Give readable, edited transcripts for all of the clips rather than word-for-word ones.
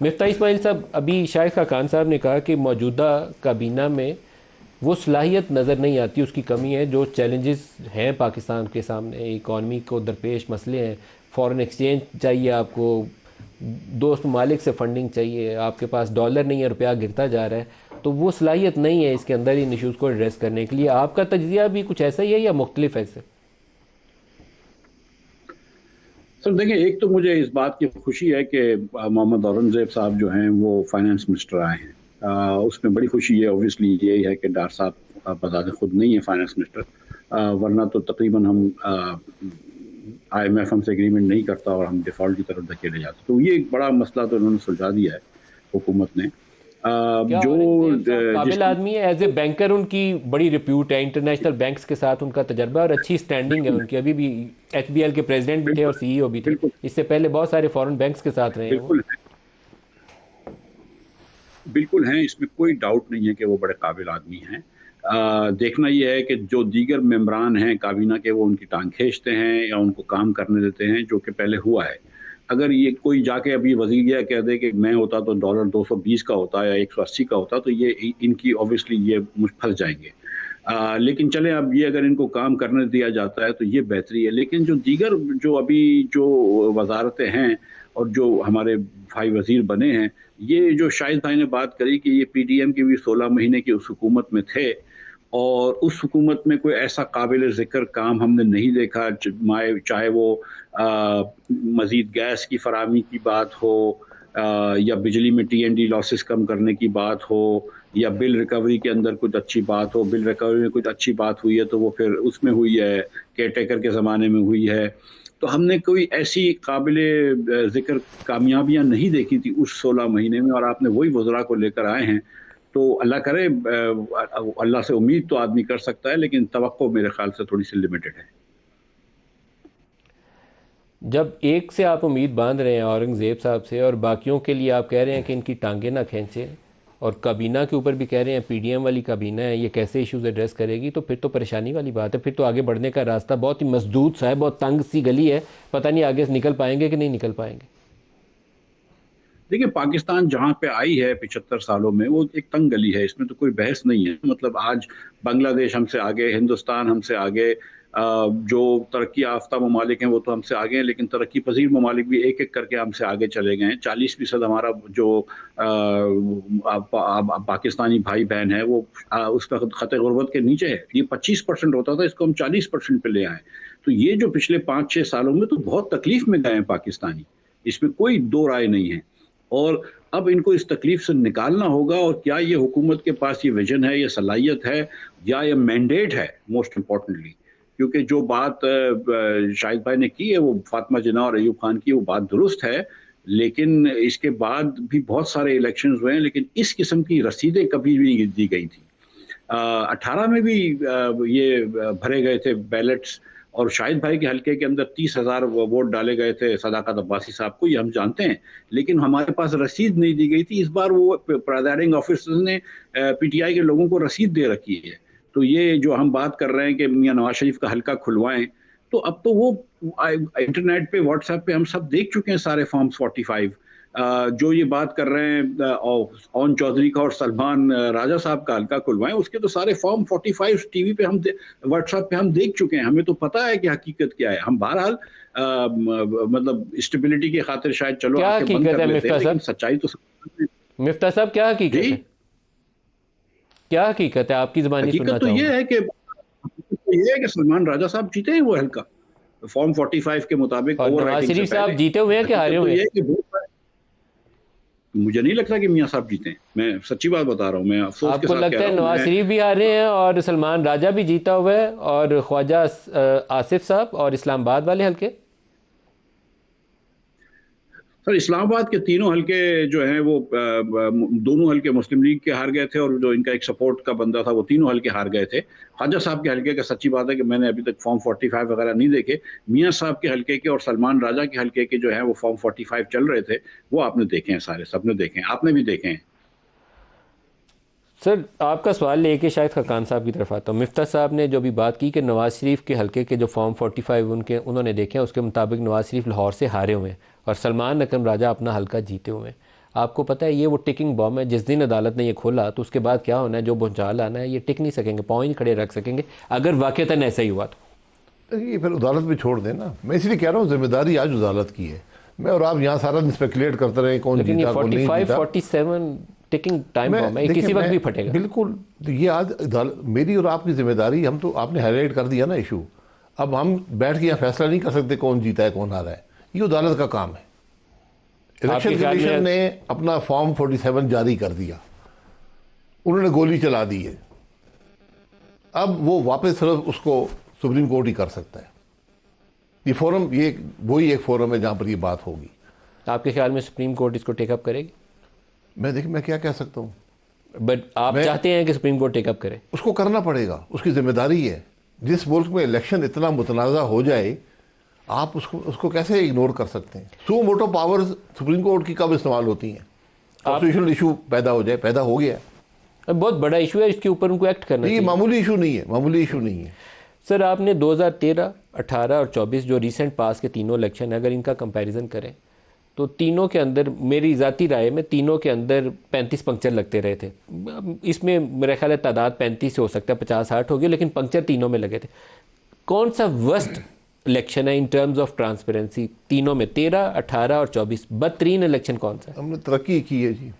मिफ्ता इस्माइल साहब, अभी शाहिद खान साहब ने कहा कि मौजूदा काबीना में वो सलाहियत नज़र नहीं आती, उसकी कमी है। जो चैलेंजेस हैं पाकिस्तान के सामने, इकॉनमी को दरपेश मसले हैं, फॉरेन एक्सचेंज चाहिए आपको, दोस्त ममालिक से फंडिंग चाहिए, आपके पास डॉलर नहीं है, रुपया गिरता जा रहा है, तो वो सलाहियत नहीं है इसके अंदर इन इशूज़ को एड्रेस करने के लिए। आपका तजिया भी कुछ ऐसा ही है या मुख्तलिफ है इससे? सर देखिए, एक तो मुझे इस बात की खुशी है कि मोहम्मद औरंगजेब साहब जो हैं वो फाइनेंस मिनिस्टर आए हैं। उसमें बड़ी खुशी है। ऑब्वियसली ये है कि डार साहब बजाते खुद नहीं है फाइनेंस मिनिस्टर, वरना तो तकरीबन हम IMF हमसे एग्रीमेंट नहीं करता और हम डिफॉल्ट की तरफ धकेले जाते। तो ये एक बड़ा मसला तो इन्होंने सुलझा दिया है हुकूमत ने। क्या जो औरंगजेब साहब जिस काबिल आदमी है? एज ए बैंकर उनकी बड़ी रिप्यूट है, इंटरनेशनल बैंक्स के साथ उनका तजर्बा और अच्छी स्टैंडिंग है बिल्कुल उनकी। अभी भी HBL के प्रेसिडेंट भी थे और बिल्कुल CEO भी थे। बिल्कुल इससे पहले बहुत सारे फॉरेन बैंक्स के साथ रहे हैं वो। बिल्कुल बिल्कुल हैं, इसमें कोई डाउट नहीं है कि वो बड़े काबिल आदमी हैं। देखना ये है कि जो दीगर मेंबरान हैं काबीना के, वो उनकी टांग खींचते हैं या उनको काम करने देते हैं, जो कि पहले हुआ है। अगर ये कोई जाके अभी वज़ीर या कह दे कि मैं होता तो डॉलर 220 का होता या 180 का होता, तो ये इनकी ऑब्वियसली ये फंस जाएंगे। लेकिन चले, अब ये अगर इनको काम करने दिया जाता है तो ये बेहतरी है। लेकिन जो दीगर जो अभी जो वजारतें हैं और जो हमारे भाई वजीर बने हैं, ये जो शाहिद भाई ने बात करी कि ये PDM की भी 16 महीने की उस हुकूमत में थे और उस हुकूमत में कोई ऐसा काबिल ज़िक्र काम हमने नहीं देखा, चाहे वो मज़ीद गैस की फराहमी की बात हो, या बिजली में TND लॉसेस कम करने की बात हो, या बिल रिकवरी के अंदर कुछ अच्छी बात हो। बिल रिकवरी में कुछ अच्छी बात हुई है तो वो फिर उसमें हुई है, केयरटेकर के ज़माने में हुई है। तो हमने कोई ऐसी काबिले ज़िक्र कामयाबियाँ नहीं देखी थी उस 16 महीने में, और आपने वही वज़रा को लेकर आए हैं। तो अल्लाह करे, अल्लाह से उम्मीद तो आदमी कर सकता है, लेकिन तवक्को मेरे ख़्याल से थोड़ी-सी लिमिटेड है। जब एक से आप उम्मीद बांध रहे हैं औरंगज़ेब साहब से, और बाकियों के लिए आप कह रहे हैं कि इनकी टांगें ना खींचें, और काबीना के ऊपर भी कह रहे हैं PDM वाली काबीना है, ये कैसे इश्यूज एड्रेस करेगी, तो फिर तो परेशानी वाली बात है। फिर तो आगे बढ़ने का रास्ता बहुत ही मसदूद सा है, बहुत तंग सी गली है। पता नहीं आगे से निकल पाएंगे कि नहीं निकल पाएंगे। देखिए, पाकिस्तान जहाँ पे आई है 75 सालों में, वो एक तंग गली है, इसमें तो कोई बहस नहीं है। मतलब आज बांग्लादेश हमसे आगे, हिंदुस्तान हमसे आगे, जो तरक्की याफ्ता ममालिक हैं वो तो हमसे आगे हैं, लेकिन तरक्की पजीर ममालिक भी एक एक करके हमसे आगे चले गए हैं। 40% हमारा जो पाकिस्तानी भाई बहन है वो उसका खत गुर्बत के नीचे है। ये 25% होता था, इसको हम 40% पे ले आए। तो ये जो पिछले 5-6 सालों में तो बहुत तकलीफ में गए हैं पाकिस्तानी, इसमें कोई दो राय नहीं है। और अब इनको इस तकलीफ से निकालना होगा। और क्या ये हुकूमत के पास ये विजन है, ये सलाहियत है, या ये मैंडेट है, मोस्ट इम्पोर्टेंटली। क्योंकि जो बात शाहिद भाई ने की है, वो फातिमा जिन्ना और अयूब खान की, वो बात दुरुस्त है। लेकिन इसके बाद भी बहुत सारे इलेक्शंस हुए हैं, लेकिन इस किस्म की रसीदें कभी भी नहीं दी गई थी। 18 में भी ये भरे गए थे बैलेट्स, और शाहिद भाई के हल्के के अंदर 30,000 वोट डाले गए थे सदाकत अब्बासी साहब को, ये हम जानते हैं। लेकिन हमारे पास रसीद नहीं दी गई थी। इस बार वो प्रिजाइडिंग ऑफिसर ने PTI के लोगों को रसीद दे रखी है। तो ये जो हम बात कर रहे हैं कि मियां नवाज शरीफ का हल्का खुलवाएं, तो अब तो वो इंटरनेट पे, व्हाट्सएप पे हम सब देख चुके हैं सारे फॉर्म्स 45। जो ये बात कर रहे हैं ओन चौधरी का और सलमान राजा साहब का हल्का खुलवाएं, उसके तो सारे फॉर्म 45 टीवी पे हम, व्हाट्सएप पे हम देख चुके हैं। हमें तो पता है कि हकीकत क्या है। हम बहरहाल मतलब स्टेबिलिटी की खातिर शायद चलो क्या आंखें बंद हकीकत कर है लेते हैं, मिफ्ता लेकिन साहब? सच्चाई तो मिफ्ता साहब, क्या जी। हकीकत है? क्या हकीकत है? आपकी ज़बानी सुनना हकीकत तो चाहूँगा। ये है कि सलमान राजा साहब जीते हैं वो हल्का, फॉर्म 45 के मुताबिक, और ओवर नवाज राइटिंग से शरीफ साहब पहले। जीते हुए हैं कि हारे हकीकत तो हुए ये हैं? है कि मुझे नहीं लगता कि मियां साहब जीते हैं। मैं सच्ची बात बता रहा हूँ, मैं अफसोस के आपको साथ कह लगता रहा है हूँ। नवाज मैं शरीफ भी हारे हैं और सलमान राजा भी जीता हुआ है, और ख्वाजा आसिफ साहब और इस्लामाबाद वाले हल्के? सर, इस्लामाबाद के तीनों हलके जो हैं वो दोनों हलके मुस्लिम लीग के हार गए थे, और जो इनका एक सपोर्ट का बंदा था वो तीनों हलके हार गए थे। ख्वाजा साहब के हलके का सच्ची बात है कि मैंने अभी तक फॉर्म 45 वगैरह नहीं देखे। मियां साहब के हलके के और सलमान राजा के हलके के जो है वो फॉर्म 45 चल रहे थे, वो आपने देखे हैं, सारे सबने देखे हैं, आपने भी देखे हैं। सर, आपका सवाल लेके शायद खान साहब की तरफ आता हूँ। मिफ्ता साहब ने जो भी बात की कि नवाज़ शरीफ के हल्के के जो फॉर्म 45 उन्होंने देखे हैं, उसके मुताबिक नवाज़ शरीफ लाहौर से हारे हुए हैं और सलमान अकरम राजा अपना हल्का जीते हुए हैं। आपको पता है ये वो टिकिंग बॉम्ब है, जिस दिन अदालत ने ये खोला तो उसके बाद क्या होना है, जो भूचाल आना है, ये टिक नहीं सकेंगे, पाँव ही नहीं खड़े रख सकेंगे अगर वाकईतन ऐसा ही हुआ तो। ये फिर अदालत में छोड़ देना। मैं इसलिए कह रहा हूँ जिम्मेदारी आज अदालत की है। मैं और आप यहाँ सारा दिन स्पेकुलेट करते रहे कौन लेकिन ये जीता कौन नहीं 45 जीता। 47 टिकिंग टाइम बॉम्ब है, ये किसी वक्त भी फटेगा। बिल्कुल, तो ये आज मेरी और आपकी जिम्मेदारी, हम तो आपने हाईलाइट कर दिया ना इशू। अब हम बैठ के यहाँ फैसला नहीं कर सकते कौन जीता है कौन हारा है, ये अदालत का काम है। इलेक्शन कमीशन ने अपना फॉर्म 47 जारी कर दिया, उन्होंने गोली चला दी है, अब वो वापस सिर्फ उसको सुप्रीम कोर्ट ही कर सकता है। ये फोरम, ये वही एक फोरम है जहां पर ये बात होगी। आपके ख्याल में सुप्रीम कोर्ट इसको टेकअप करेगी? मैं क्या कह सकता हूँ, बट आप चाहते हैं कि सुप्रीम कोर्ट टेकअप करे? उसको करना पड़ेगा, उसकी जिम्मेदारी है। जिस मुल्क में इलेक्शन इतना मुतनाज़ा हो जाए, आप उसको कैसे इग्नोर कर सकते हैं? सो मोटो पावर्स सुप्रीम कोर्ट की कब इस्तेमाल होती हैं? कॉन्स्टिट्यूशनल इशू पैदा हो जाए, पैदा हो गया, बहुत बड़ा इशू है, इसके ऊपर उनको एक्ट करना चाहिए। ये मामूली इशू नहीं है, मामूली इशू नहीं है। सर, आपने 2013, 18 और 24 जो रिसेंट पास के तीनों इलेक्शन है, अगर इनका कंपैरिजन करें तो तीनों के अंदर, मेरी ज़ाती राय में, तीनों के अंदर 35 पंक्चर लगते रहे थे। इसमें मेरा ख्याल है तादाद 35 से हो सकता है 50-60 हो गई, लेकिन पंक्चर तीनों में लगे थे। कौन सा वर्स्ट इलेक्शन है इन टर्म्स ऑफ ट्रांसपेरेंसी तीनों में? 13, 18 और 24 बदतरीन इलेक्शन कौन सा है? हमने तरक्की की है जी।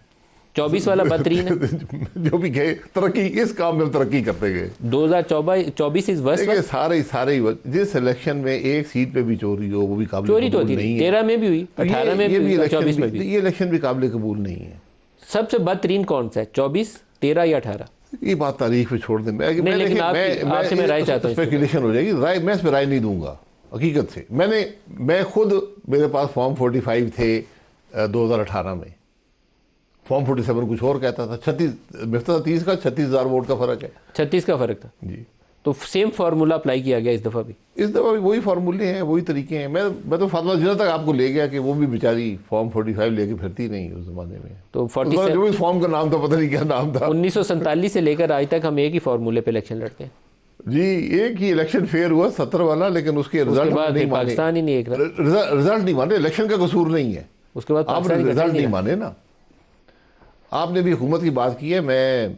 24 वाला बदतरीन है। जो भी गए तरक्की, इस काम में तरक्की करते गए। 2024 इस वर्ष सारे जिस इलेक्शन में एक सीट पे भी चोरी हो, वो भी काबिल चोरी तो कबूल होती नहीं है। 13 में भी हुई, 18 में भी हुई, 24 में भी। ये इलेक्शन भी काबिल कबूल नहीं है। सबसे बदतरीन कौन सा है, 24, 13 या 18? ये बात तारीख पे छोड़ दें। लेकिन आपसे मैं राय चाहता हूँ। स्पेकुलेशन हो जाएगी, मैं इस पर राय नहीं दूंगा हकीकत से। मैं खुद, मेरे पास फॉर्म 45 थे 2018 में। फॉर्म 47 कुछ और कहता था। 30 का 36,000 वोट का फर्क है। 36 का फर्क था जी। तो सेम फार्मूला अप्लाई किया गया इस दफा भी? इस दफा भी वही फार्मूले हैं, वही तरीके हैं। मैं तो फातिमा जिन्ना तक आपको ले गया कि वो भी बेचारी फॉर्म 45 लेके फिरती नहीं उस जमाने में। तो 47 जो इस फॉर्म का नाम था, पता नहीं क्या नाम था। 1947 से लेकर आज तक हम एक ही फार्मूले पे इलेक्शन लड़ते हैं जी। एक ही इलेक्शन फेयर हुआ 17 वाला, लेकिन उसके रिजल्ट नहीं माने। पाकिस्तान ही नहीं, एक रिजल्ट नहीं माने। इलेक्शन का कसूर नहीं है, उसके बाद आप रिजल्ट नहीं माने ना। आपने भी हुकूमत की बात की है। मैं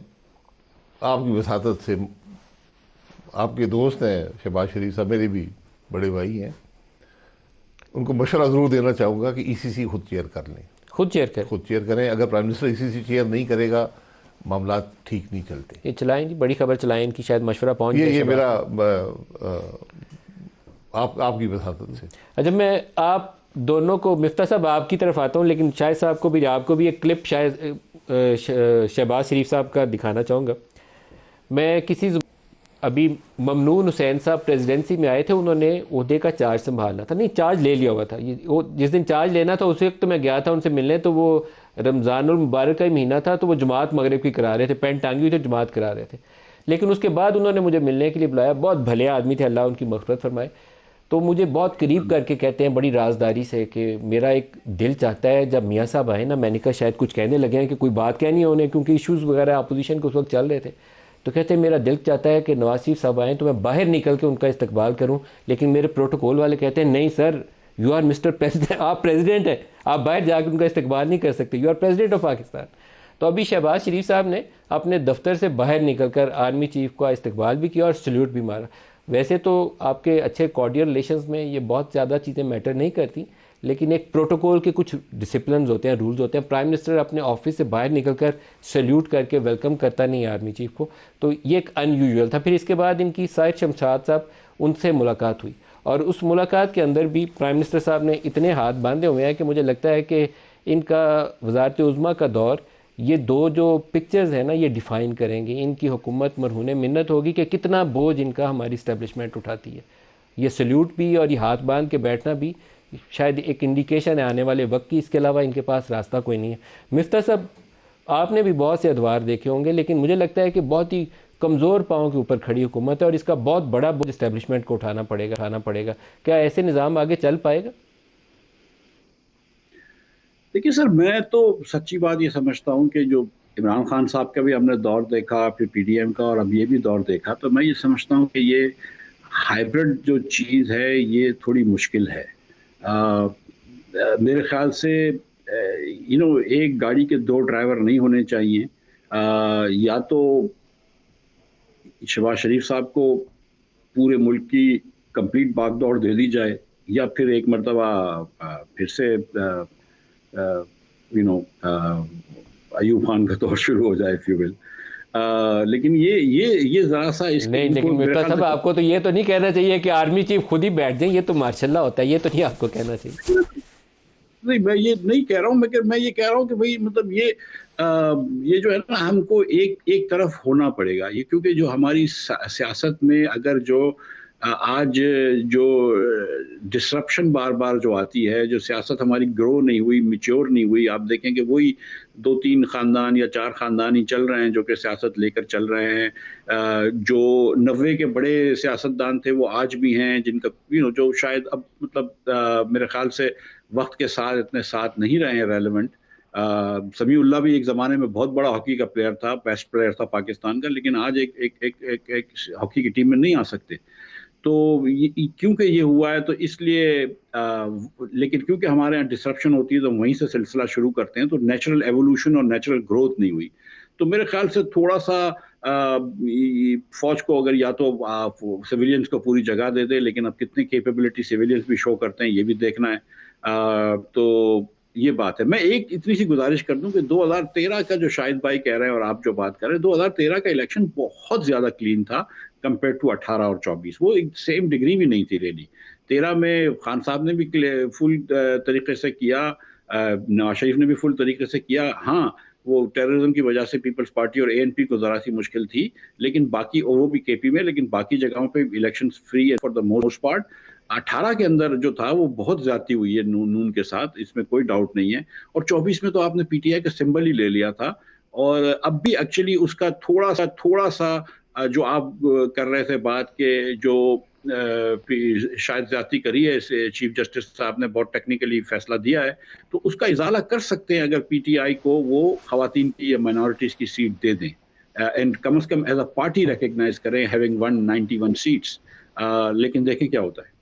आपकी वसातत से, आपके दोस्त हैं शहबाज शरीफ साहब, मेरे भी बड़े भाई हैं, उनको मशवरा ज़रूर देना चाहूँगा कि ईसीसी खुद चेयर कर लें। खुद चेयर करें। अगर प्राइम मिनिस्टर ईसीसी चेयर नहीं करेगा, मामला ठीक नहीं चलते। ये चलाएं जी, बड़ी खबर चलाएं, इनकी शायद मशवरा पहुँच जाए। ये मेरा आपकी वसातत से। अच्छा, मैं आप दोनों को, मिफ्ता साहब आपकी तरफ आता हूँ, लेकिन शाहिद साहब को भी, आपको भी एक क्लिप शायद शहबाज शरीफ साहब का दिखाना चाहूँगा। मैं अभी ममनून हुसैन साहब प्रेसिडेंसी में आए थे, उन्होंने ओहदे का चार्ज संभालना था, नहीं चार्ज ले लिया हुआ था। जिस दिन चार्ज लेना था उस वक्त तो मैं गया था उनसे मिलने, तो वो रमज़ानुल मुबारक का ही महीना था, तो वो जमात मगरिब की करा रहे थे, पेंट टांगी हुई थे, जमात करा रहे थे। लेकिन उसके बाद उन्होंने मुझे मिलने के लिए बुलाया। बहुत भले आदमी थे, अल्लाह उनकी मग़फ़िरत फरमाए। तो मुझे बहुत करीब करके कहते हैं बड़ी राजदारी से कि मेरा एक दिल चाहता है जब मियाँ साहब आए ना, मैंने कहा शायद कुछ कहने लगे हैं कि कोई बात कहनी है उन्हें, क्योंकि इश्यूज़ वगैरह अपोजिशन के उस वक्त चल रहे थे। तो कहते हैं मेरा दिल चाहता है कि नवाज शरीफ साहब आएँ तो मैं बाहर निकल के उनका इस्तकबाल करूँ, लेकिन मेरे प्रोटोकॉल वाले कहते हैं नहीं sir, you are mister president, आप प्रेसिडेंट हैं, आप बाहर जाकर उनका इस्तकबाल नहीं कर सकते, you are president of Pakistan. तो अभी शहबाज शरीफ साहब ने अपने दफ्तर से बाहर निकल कर आर्मी चीफ का इस्तकबाल भी किया और सल्यूट भी मारा। वैसे तो आपके अच्छे कॉर्डियल रिलेशंस में ये बहुत ज़्यादा चीज़ें मैटर नहीं करती, लेकिन एक प्रोटोकॉल के कुछ डिसिप्लिन होते हैं, रूल्स होते हैं। प्राइम मिनिस्टर अपने ऑफिस से बाहर निकलकर सैल्यूट करके वेलकम करता नहीं है आर्मी चीफ को, तो ये एक अनयूजुअल था। फिर इसके बाद इनकी साहिद शमशाद साहब, उनसे मुलाकात हुई और उस मुलाकात के अंदर भी प्राइम मिनिस्टर साहब ने इतने हाथ बांधे हुए हैं कि मुझे लगता है कि इनका वज़ारत उज़्मा का दौर, ये दो जो पिक्चर्स हैं ना, ये डिफ़ाइन करेंगे इनकी हुकूमत मरहून मिन्नत होगी कि कितना बोझ इनका हमारी इस्टेब्लिशमेंट उठाती है। ये सल्यूट भी और ये हाथ बांध के बैठना भी शायद एक इंडिकेशन है आने वाले वक्त की, इसके अलावा इनके पास रास्ता कोई नहीं है। मिफ्ता साहब, आपने भी बहुत से अदवार देखे होंगे, लेकिन मुझे लगता है कि बहुत ही कमज़ोर पाँव के ऊपर खड़ी हुकूमत है और इसका बहुत बड़ा बोझ इस्टेब्लिशमेंट को उठाना पड़ेगा। क्या ऐसे निज़ाम आगे चल पाएगा? देखिए सर, मैं तो सच्ची बात ये समझता हूँ कि जो इमरान खान साहब का भी हमने दौर देखा, फिर पीडीएम का, और अब ये भी दौर देखा, तो मैं ये समझता हूँ कि ये हाइब्रिड जो चीज़ है ये थोड़ी मुश्किल है। मेरे ख्याल से एक गाड़ी के दो ड्राइवर नहीं होने चाहिए। या तो शहबाज शरीफ साहब को पूरे मुल्क की कंप्लीट भागदौड़ दे दी जाए, या फिर एक मरतबा फिर से अयूब खान का दौर शुरू हो जाए, इफ यू विल। लेकिन ये जरा सा नहीं, लेकिन मिर्जा साहब आपको तो ये तो नहीं कहना चाहिए कि आर्मी चीफ खुद ही बैठ जाए, ये तो मार्शल्लाह होता है, ये तो नहीं आपको कहना चाहिए। नहीं, मैं ये नहीं कह रहा हूँ, मैं ये कह रहा हूँ कि भाई मतलब ये जो है ना, हमको एक तरफ होना पड़ेगा ये, क्योंकि जो हमारी सियासत में अगर जो आज जो डिसरप्शन बार बार जो आती है, जो सियासत हमारी ग्रो नहीं हुई, मिच्योर नहीं हुई, आप देखें कि वही 2-3 खानदान या 4 खानदान ही चल रहे हैं जो कि सियासत लेकर चल रहे हैं। जो 90 के बड़े सियासतदान थे वो आज भी हैं, जिनका जो शायद अब मतलब मेरे ख्याल से वक्त के साथ इतने साथ नहीं रहे हैं रेलेवेंट। समीउल्लाह भी एक ज़माने में बहुत बड़ा हॉकी का प्लेयर था, बेस्ट प्लेयर था पाकिस्तान का, लेकिन आज एक हॉकी की टीम में नहीं आ सकते। तो क्योंकि ये हुआ है तो इसलिए लेकिन क्योंकि हमारे यहाँ डिसरप्शन होती है तो वहीं से सिलसिला शुरू करते हैं, तो नेचुरल एवोल्यूशन और नेचुरल ग्रोथ नहीं हुई। तो मेरे ख्याल से थोड़ा सा फौज को अगर या तो सिविलियंस को पूरी जगह दे दे, लेकिन अब कितनी कैपेबिलिटी सिविलियंस भी शो करते हैं ये भी देखना है। तो ये बात है। मैं एक इतनी सी गुजारिश कर दूं कि 2013 का जो शाहिद भाई कह रहे हैं और आप जो बात कर रहे हैं, 2013 का इलेक्शन बहुत ज्यादा क्लीन था कंपेयर टू 18 और 24। वो एक सेम डिग्री भी नहीं थी रियली। 13 में खान साहब ने भी फुल तरीके से किया, नवाज शरीफ ने भी फुल तरीके से किया। हाँ, वो टेररिज्म की वजह से पीपल्स पार्टी और एएनपी को जरा सी मुश्किल थी, लेकिन बाकी, और वो भी केपी में, लेकिन बाकी जगहों पे इलेक्शन फ्री है फॉर द मोस्ट पार्ट। 18 के अंदर जो था वो बहुत ज्यादती हुई है नून के साथ, इसमें कोई डाउट नहीं है। और 24 में तो आपने पीटीआई का सिंबल ही ले लिया था, और अब भी एक्चुअली उसका थोड़ा सा जो आप कर रहे थे बात के, जो शायद ज्यादती करी है इसे चीफ जस्टिस साहब ने बहुत टेक्निकली फैसला दिया है, तो उसका इजाला कर सकते हैं अगर पीटीआई को वो खवातीन की या माइनॉरिटीज की सीट दे दें, एंड कम से कम एज अ पार्टी रिकग्नाइज करें हैविंग 191 सीट्स। लेकिन देखें क्या होता है।